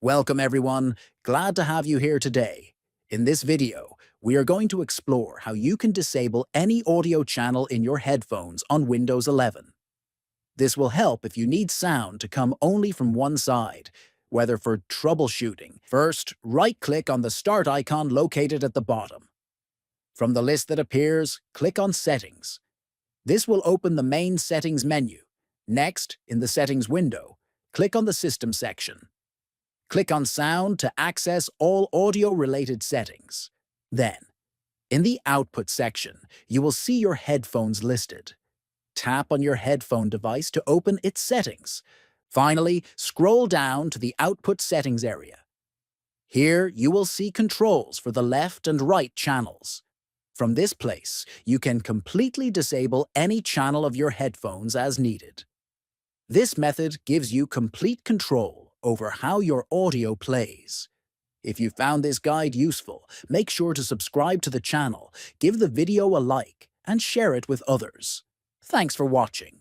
Welcome everyone, glad to have you here today. In this video, we are going to explore how you can disable any audio channel in your headphones on Windows 11. This will help if you need sound to come only from one side, whether for troubleshooting. First, right-click on the Start icon located at the bottom. From the list that appears, click on Settings. This will open the main Settings menu. Next, in the Settings window, click on the System section. Click on Sound to access all audio-related settings. Then, in the Output section, you will see your headphones listed. Tap on your headphone device to open its settings. Finally, scroll down to the Output settings area. Here, you will see controls for the left and right channels. From this place, you can completely disable any channel of your headphones as needed. This method gives you complete control over how your audio plays. If you found this guide useful, make sure to subscribe to the channel, give the video a like, and share it with others. Thanks for watching.